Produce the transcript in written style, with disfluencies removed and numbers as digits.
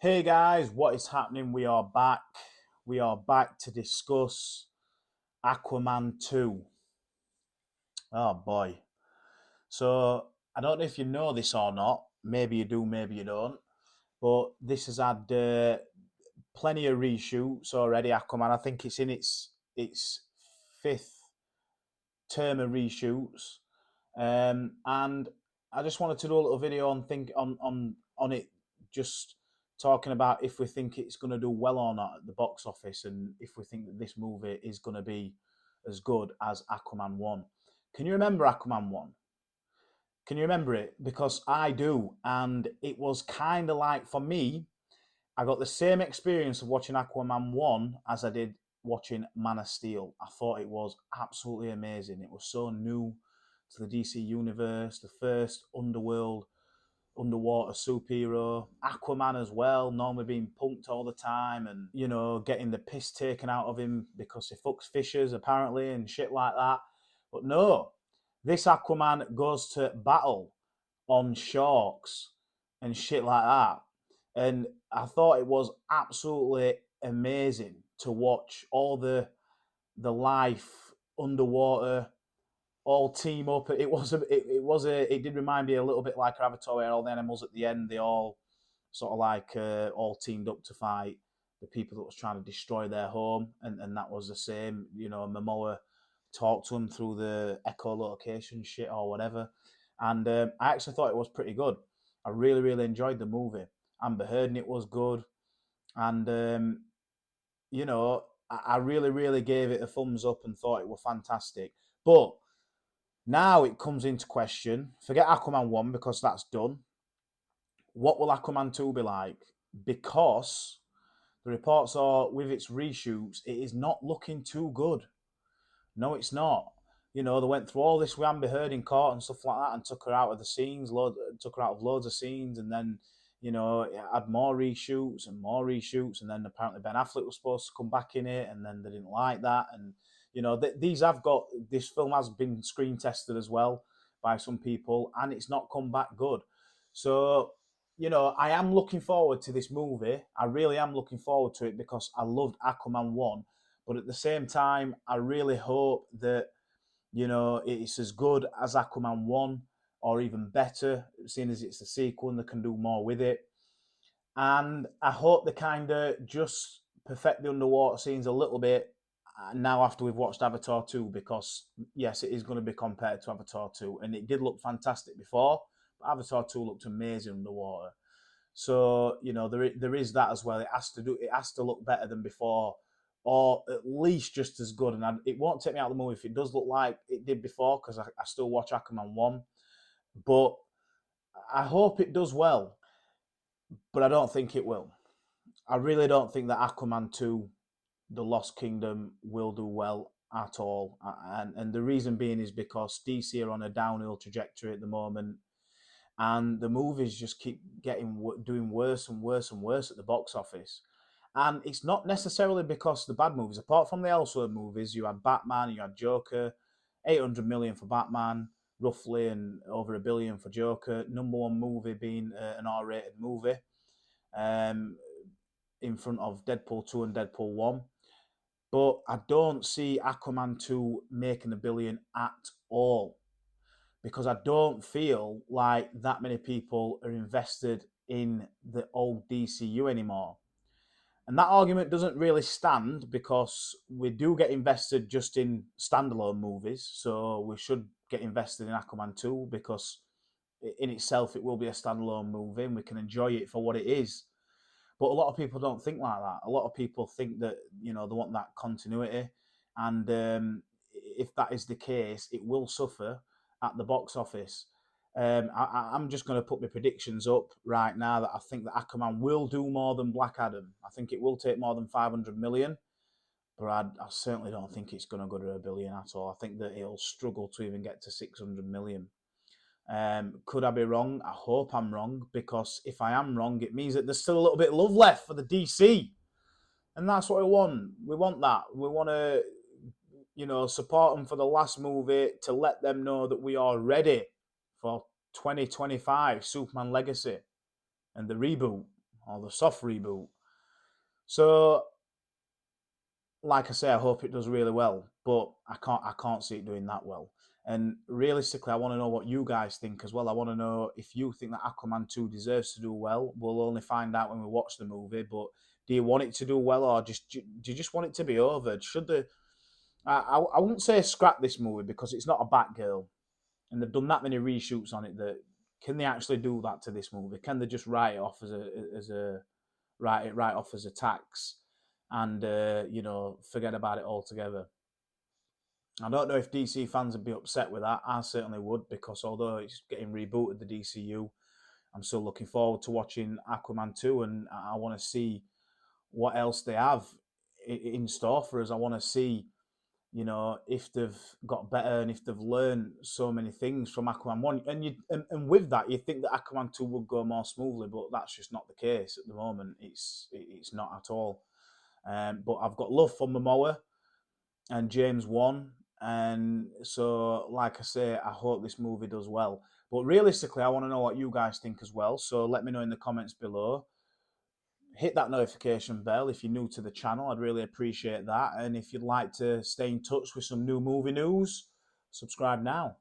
Hey guys, what is happening? We are back. We are back to discuss Aquaman 2. Oh boy. So, I don't know if you know this or not. Maybe you do, maybe you don't. But this has had plenty of reshoots already. Aquaman, I think it's in its fifth term of reshoots. And I just wanted to do a little video on it, just talking about if we think it's going to do well or not at the box office, and if we think that this movie is going to be as good as Aquaman 1. Can you remember Aquaman 1? Can you remember it? Because I do, and it was kind of like, for me, I got the same experience of watching Aquaman 1 as I did watching Man of Steel. I thought it was absolutely amazing. It was so new to the DC universe, the first underwater superhero. Aquaman as well, normally being punked all the time and, getting the piss taken out of him because he fucks fishers apparently and shit like that. But no, this Aquaman goes to battle on sharks and shit like that. And I thought it was absolutely amazing to watch all the life underwater all team up. It did remind me a little bit like Avatar, where all the animals at the end, they all sort of like all teamed up to fight the people that was trying to destroy their home, and that was the same. Momoa talked to them through the echolocation shit or whatever, and I actually thought it was pretty good. I really really enjoyed the movie. Amber Heard in it was good, and I really really gave it a thumbs up and thought it was fantastic. But now it comes into question. Forget Aquaman 1 because that's done. What will Aquaman 2 be like? Because the reports are, with its reshoots, it is not looking too good. No, it's not. They went through all this with Amber Heard in court and stuff like that, and took her out of the scenes, took her out of loads of scenes, and then it had more reshoots and more reshoots, and then apparently Ben Affleck was supposed to come back in it, and then they didn't like that, and this film has been screen tested as well by some people, and it's not come back good. So I am looking forward to this movie. I really am looking forward to it because I loved Aquaman 1. But at the same time, I really hope that, it's as good as Aquaman 1 or even better, seeing as it's a sequel and they can do more with it. And I hope they kind of just perfect the underwater scenes a little bit now after we've watched Avatar 2, because, yes, it is going to be compared to Avatar 2. And it did look fantastic before, but Avatar 2 looked amazing underwater. So there is that as well. It has to look better than before, or at least just as good. And it won't take me out of the movie if it does look like it did before, because I still watch Aquaman 1. But I hope it does well, but I don't think it will. I really don't think that Aquaman 2, The Lost Kingdom, will do well at all. And the reason being is because DC are on a downhill trajectory at the moment, and the movies just keep doing worse and worse and worse at the box office. And it's not necessarily because the bad movies. Apart from the Elseworld movies, you had Batman, you had Joker, 800 million for Batman, roughly, and over a billion for Joker. Number one movie being an R-rated movie, um, in front of Deadpool 2 and Deadpool 1. But I don't see Aquaman 2 making a billion at all, because I don't feel like that many people are invested in the old DCU anymore. And that argument doesn't really stand, because we do get invested just in standalone movies. So we should get invested in Aquaman 2, because in itself it will be a standalone movie and we can enjoy it for what it is. But a lot of people don't think like that. A lot of people think that, they want that continuity. And if that is the case, it will suffer at the box office. I'm just going to put my predictions up right now that I think that Aquaman will do more than Black Adam. I think it will take more than 500 million, but I certainly don't think it's going to go to a billion at all. I think that it'll struggle to even get to 600 million. Could I be wrong? I hope I'm wrong, because if I am wrong, it means that there's still a little bit of love left for the DC. And that's what we want. We want that. We want to, support them for the last movie, to let them know that we are ready for 2025 Superman Legacy and the reboot. or the soft reboot. So, like I say, I hope it does really well, but I can't see it doing that well. And realistically, I want to know what you guys think as well. I want to know if you think that Aquaman 2 deserves to do well. We'll only find out when we watch the movie, but do you want it to do well, or do you just want it to be over? Should the I wouldn't say scrap this movie because it's not a Batgirl, and they've done that many reshoots on it that can they actually do that to this movie? Can they just write it off as a write it right off as a tax and forget about it altogether? I don't know if DC fans would be upset with that. I certainly would, because although it's getting rebooted, the DCU, I'm still looking forward to watching Aquaman 2, and I want to see what else they have in store for us. I want to see, if they've got better and if they've learned so many things from Aquaman 1. And with that, you think that Aquaman 2 would go more smoothly, but that's just not the case at the moment. It's not at all. But I've got love for Momoa and James Wan. And so, like I say, I hope this movie does well. But realistically, I want to know what you guys think as well. So let me know in the comments below. Hit that notification bell if you're new to the channel. I'd really appreciate that. And if you'd like to stay in touch with some new movie news, subscribe now.